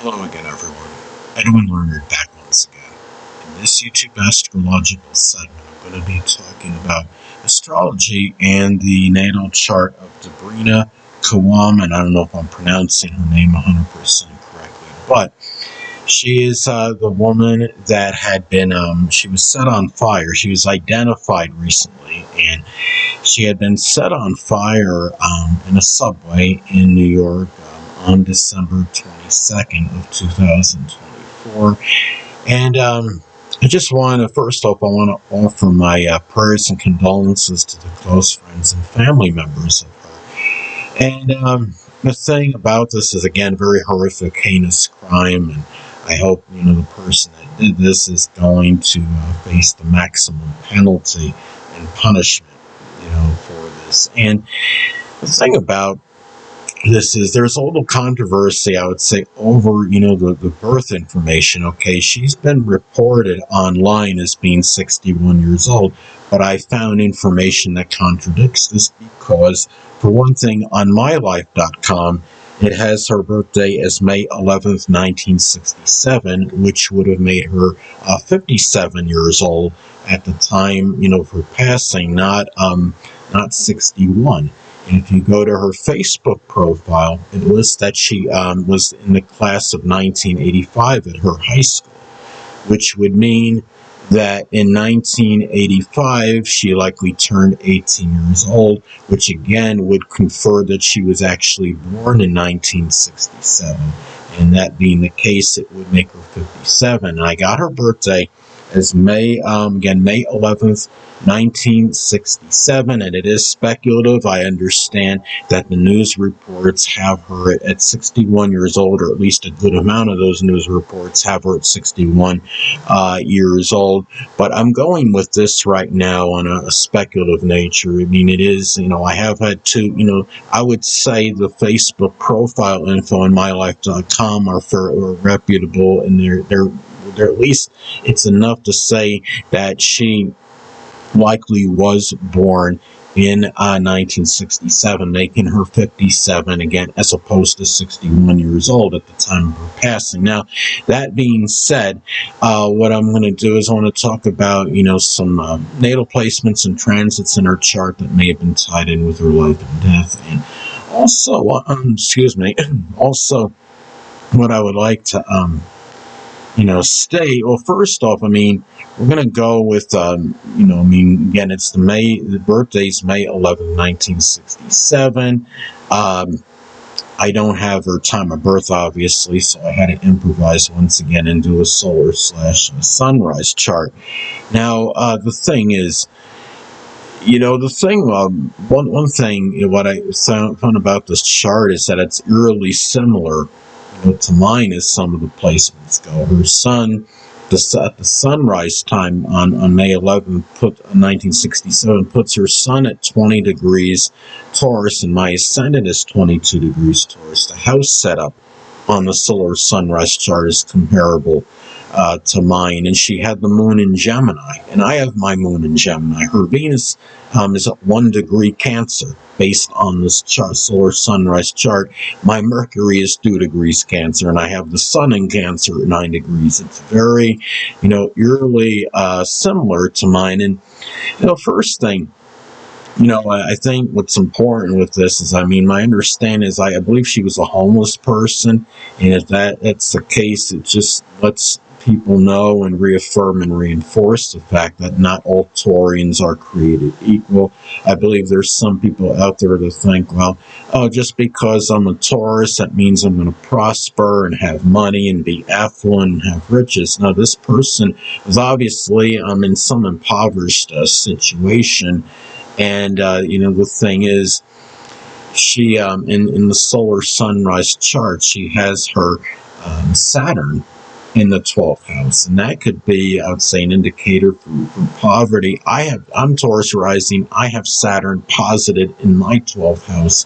Hello again, everyone. Edwin Learnard back once again. In this YouTube astrological segment, I'm going to be talking about astrology and the natal chart of Debrina Kawam, and I don't know if I'm pronouncing her name 100% correctly, but she is the woman that had been, she was set on fire. She was identified recently, and she had been set on fire in a subway in New York on December 22nd of 2024. And I just want to, first off, I want to offer my prayers and condolences to the close friends and family members of her. And the thing about this is, again, very horrific, heinous crime, and I hope, the person that did this is going to face the maximum penalty and punishment, for this. And the thing about this is there's a little controversy, I would say, over, the birth information. Okay, she's been reported online as being 61 years old, but I found information that contradicts this because, for one thing, on mylife.com, it has her birthday as May 11th, 1967, which would have made her 57 years old at the time, of her passing, not 61. And if you go to her Facebook profile, it lists that she was in the class of 1985 at her high school, which would mean that in 1985, she likely turned 18 years old, which again would confer that she was actually born in 1967. And that being the case, it would make her 57. And I got her birthday as May 11th, 1967, and it is speculative. I understand that the news reports have her at 61 years old, or at least a good amount of those news reports have her at 61 years old. But I'm going with this right now on a speculative nature. I mean, it is, I have had to, I would say the Facebook profile info on mylife.com are reputable, and they're at least it's enough to say that she likely was born in 1967, making her 57 again, as opposed to 61 years old at the time of her passing. Now, that being said, what I'm going to do is I want to talk about, some natal placements and transits in her chart that may have been tied in with her life and death, and also, also what I would like to stay. Well, first off, we're going to go with, again, it's the birthday's May 11, 1967. I don't have her time of birth, obviously, so I had to improvise once again and do a solar/sunrise chart. Now, the thing is, one thing, what I found about this chart is that it's eerily similar to mine as some of the placements go. Her sun, at the sunrise time on May 11th, 1967, puts her sun at 20 degrees Taurus, and my ascendant is 22 degrees Taurus. The house setup on the solar sunrise chart is comparable to mine, and she had the moon in Gemini, and I have my moon in Gemini. Her Venus is at 1 degree Cancer, based on this solar sunrise chart. My Mercury is 2 degrees Cancer, and I have the sun in Cancer at 9 degrees. It's very, eerily similar to mine. And, first thing, I think what's important with this is, my understanding is I believe she was a homeless person, and if that's the case, it just lets people know and reaffirm and reinforce the fact that not all Taurians are created equal. I believe there's some people out there that think, well, just because I'm a Taurus, that means I'm going to prosper and have money and be affluent and have riches. Now, this person was obviously in some impoverished situation. And, the thing is, she, in the solar sunrise chart, she has her Saturn in the 12th house. And that could be, I would say, an indicator for poverty. I'm Taurus rising. I have Saturn posited in my 12th house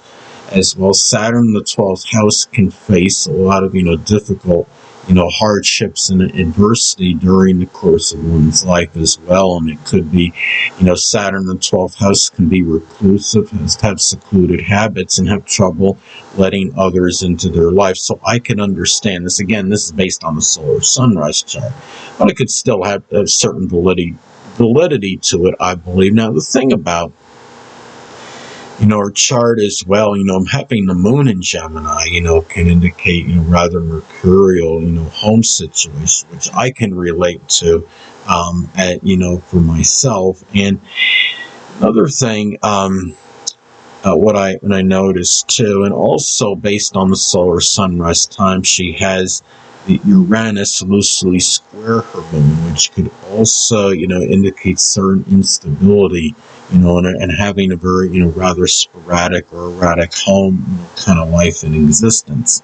as well. Saturn in the 12th house can face a lot of, difficult hardships and adversity during the course of one's life as well. And it could be, Saturn in the 12th house can be reclusive, have secluded habits, and have trouble letting others into their life. So I can understand this. Again, this is based on the solar sunrise chart, but it could still have a certain validity to it, I believe. Now, the thing about our chart as well, I'm having the moon in Gemini, can indicate, rather mercurial, home situation, which I can relate to, for myself. And another thing, what I noticed too, and also based on the solar sunrise time, she has the Uranus loosely square her moon, which could also, indicate certain instability, and having a very, rather sporadic or erratic home kind of life and existence.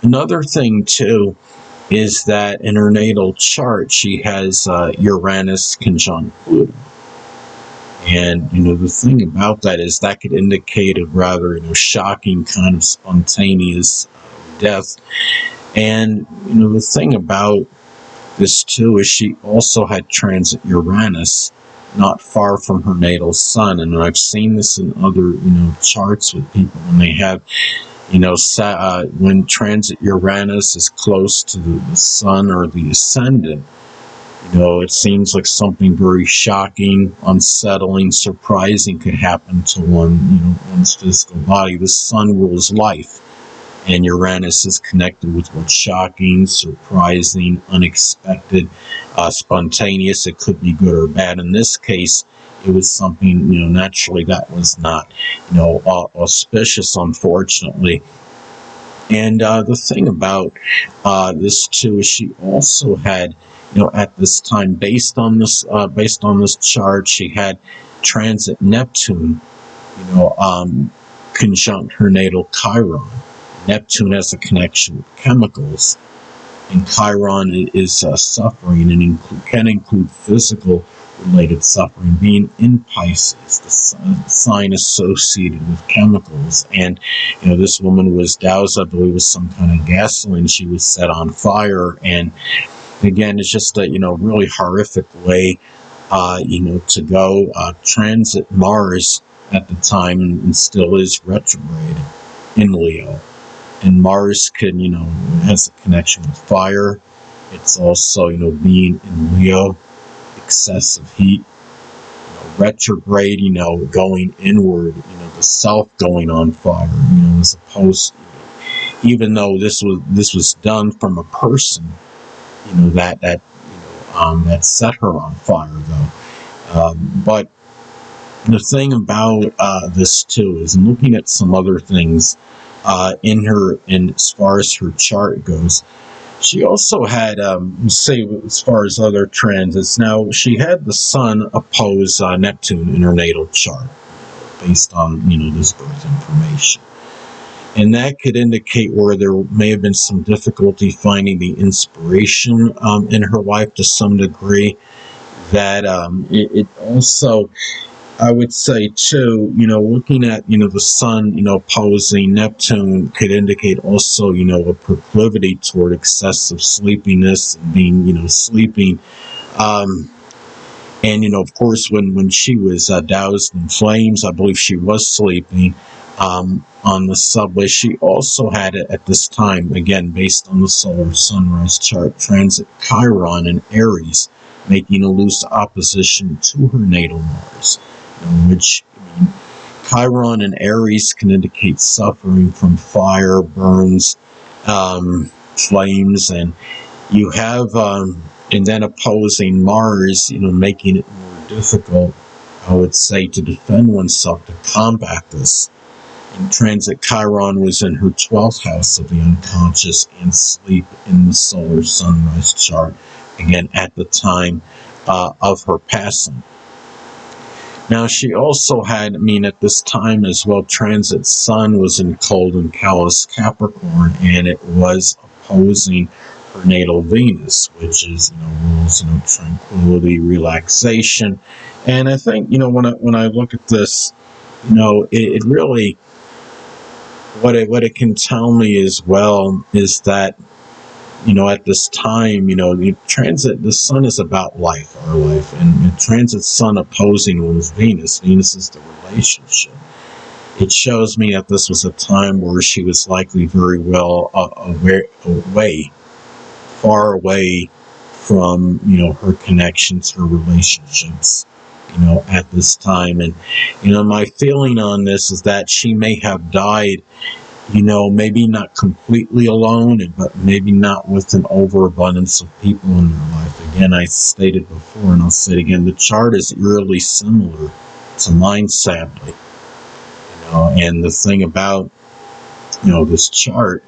Another thing too is that in her natal chart, she has Uranus conjunct Pluto. And, the thing about that is that could indicate a rather, shocking kind of spontaneous death. And, the thing about this too is she also had transit Uranus not far from her natal sun. And I've seen this in other, charts with people when they have, when transit Uranus is close to the sun or the ascendant, it seems like something very shocking, unsettling, surprising could happen to one's physical body. The sun rules life, and Uranus is connected with what's shocking, surprising, unexpected, spontaneous. It could be good or bad. In this case, it was something, naturally that was not, auspicious, unfortunately. And the thing about this too is she also had, at this time, based on this chart, she had transit Neptune, conjunct her natal Chiron. Neptune has a connection with chemicals, and Chiron is suffering, and can include physical related suffering, being in Pisces, the sign associated with chemicals. And this woman was doused, I believe, with some kind of gasoline. She was set on fire, and again, it's just a really horrific way to go. Transit Mars at the time, and still is retrograde in Leo. And Mars can, has a connection with fire. It's also, being in Leo, excessive heat, retrograde, going inward, the self going on fire, as opposed, even though this was done from a person, that set her on fire, though. But the thing about this too is, looking at some other things in as far as her chart goes, she also had, as far as other transits, now she had the sun oppose Neptune in her natal chart, based on, this birth information. And that could indicate where there may have been some difficulty finding the inspiration in her life to some degree. That it also, I would say too, looking at, the sun, opposing Neptune could indicate also, a proclivity toward excessive sleepiness and being, sleeping. And, of course, when she was doused in flames, I believe she was sleeping on the subway. She also had it at this time, again, based on the solar sunrise chart, transit Chiron in Aries, making a loose opposition to her natal Mars. Which, Chiron and Aries can indicate suffering from fire, burns, flames, and you have, and then opposing Mars, making it more difficult, I would say, to defend oneself, to combat this. And transit Chiron was in her 12th house of the unconscious and sleep in the solar sunrise chart, again, at the time of her passing. Now, she also had, at this time as well, transit Sun was in cold and callous Capricorn, and it was opposing her natal Venus, which is, rules, tranquility, relaxation. And I think, when I look at this, it really, what it can tell me as well is that, at this time, the sun is about life, our life, and transit sun opposing one's Venus. Venus is the relationship. It shows me that this was a time where she was likely very well far away from, her connections, her relationships, at this time. And, my feeling on this is that she may have died, maybe not completely alone, but maybe not with an overabundance of people in their life. Again, I stated before, and I'll say it again, the chart is eerily similar to mine, sadly. And the thing about, this chart,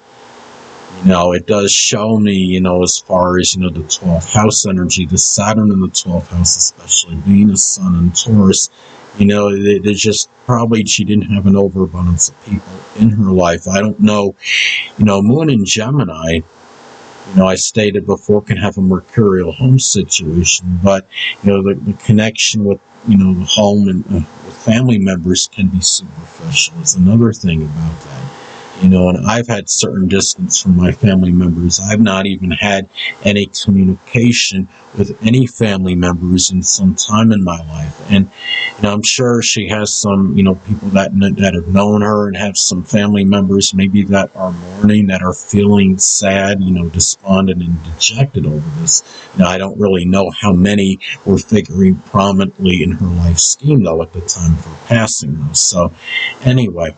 it does show me, as far as, the 12th house energy, the Saturn in the 12th house, especially Venus, Sun, and Taurus, there's just probably she didn't have an overabundance of people in her life. I don't know, Moon in Gemini, I stated before, can have a mercurial home situation, but, the connection with, the home and with family members can be superficial. Is another thing about that. And I've had certain distance from my family members. I've not even had any communication with any family members in some time in my life. And, I'm sure she has some, people that have known her and have some family members maybe that are mourning, that are feeling sad, despondent and dejected over this. I don't really know how many were figuring prominently in her life scheme, though, at the time of her passing. So, anyway.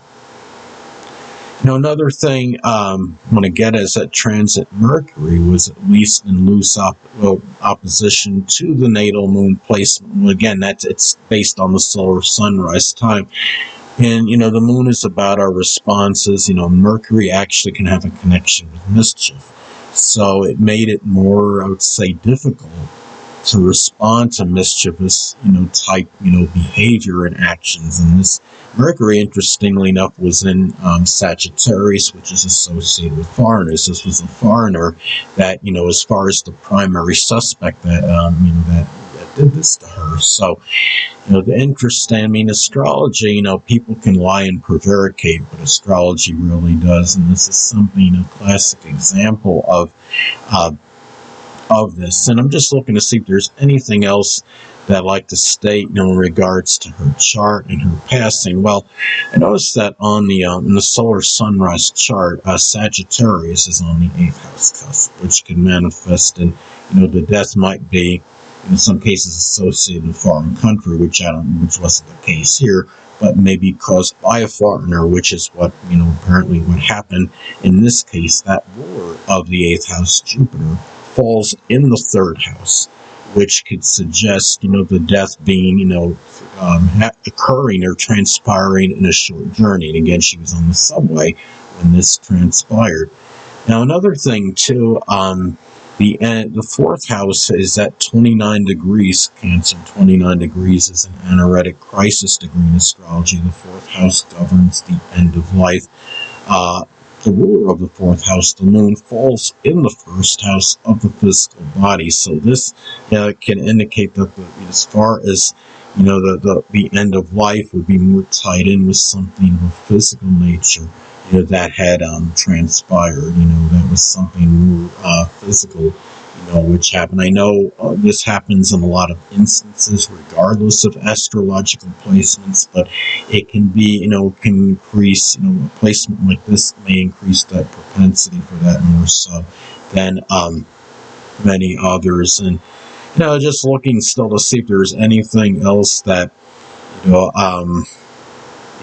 Another thing I want to get is that transit Mercury was at least in loose opposition to the natal moon placement. Well, again, it's based on the solar sunrise time. And, the moon is about our responses. Mercury actually can have a connection with mischief. So it made it more, I would say, difficult to respond to mischievous, type, behavior and actions. And this Mercury, interestingly enough, was in Sagittarius, which is associated with foreigners. This was a foreigner that, as far as the primary suspect that, that did this to her. So, the interesting, astrology, people can lie and prevaricate, but astrology really does. And this is something, a classic example of this. And I'm just looking to see if there's anything else that I'd like to state, in regards to her chart and her passing. Well, I noticed that on the in the solar sunrise chart, Sagittarius is on the 8th house cusp, which can manifest in, the death might be, in some cases, associated with a foreign country, which wasn't the case here, but may be caused by a foreigner, which is what, apparently what happened in this case. That ruler of the 8th house, Jupiter, falls in the 3rd house, which could suggest, the death being, occurring or transpiring in a short journey. And again, she was on the subway when this transpired. Now, another thing too, the 4th house is at 29 degrees Cancer. 29 degrees is an anaretic crisis degree in astrology. The 4th house governs the end of life. The ruler of the 4th house, the moon, falls in the 1st house of the physical body. So this can indicate that as far as, the end of life would be more tied in with something of a physical nature, that had transpired. That was something more physical, which happened. I know this happens in a lot of instances, regardless of astrological placements, but it can be, can increase, a placement like this may increase that propensity for that more so than many others. And, just looking still to see if there's anything else that,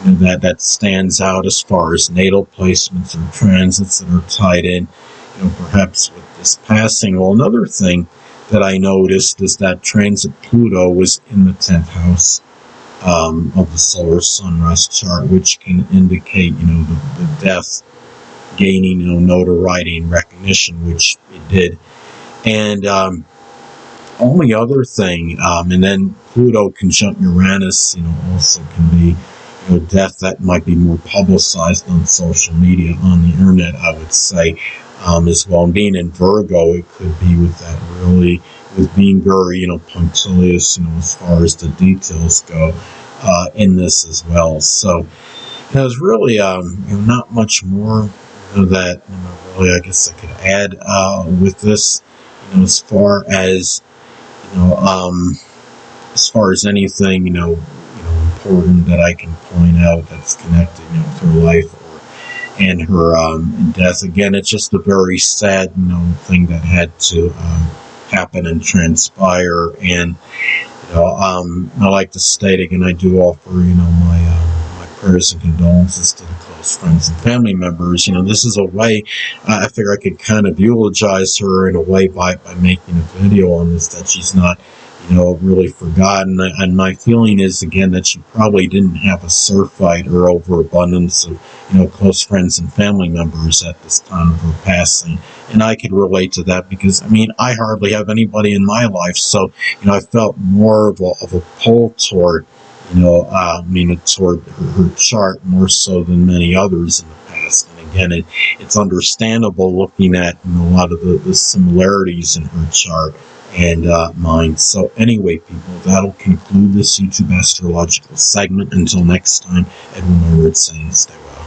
that stands out as far as natal placements or transits that are tied in, perhaps with this passing. Well, another thing that I noticed is that transit Pluto was in the 10th house of the solar sunrise chart, which can indicate, the death gaining, notoriety and recognition, which it did. And only other thing, and then Pluto conjunct Uranus, also can be, death that might be more publicized on social media, on the internet, I would say, as well. And being in Virgo, it could be with that really, with being very, punctilious, as far as the details go, in this as well. So, There's really not much more that really I guess I could add with this. You know, um, as far as anything important that I can point out that's connected with her life and her death. Again, it's just a very sad thing that had to happen and transpire. And I like to state again, I do offer my prayers and condolences to the close friends and family members. This is a way I figure I could kind of eulogize her in a way by making a video on this, that she's not really forgotten. And my feeling is, again, that she probably didn't have a surfeit or overabundance of close friends and family members at this time of her passing. And I could relate to that because, I hardly have anybody in my life. So, I felt more of a pull toward, toward her chart more so than many others in the past. And again, it's understandable looking at a lot of the similarities in her chart and mine. So anyway, people, that'll conclude this YouTube astrological segment. Until next time, Edwin Learnard saying stay well.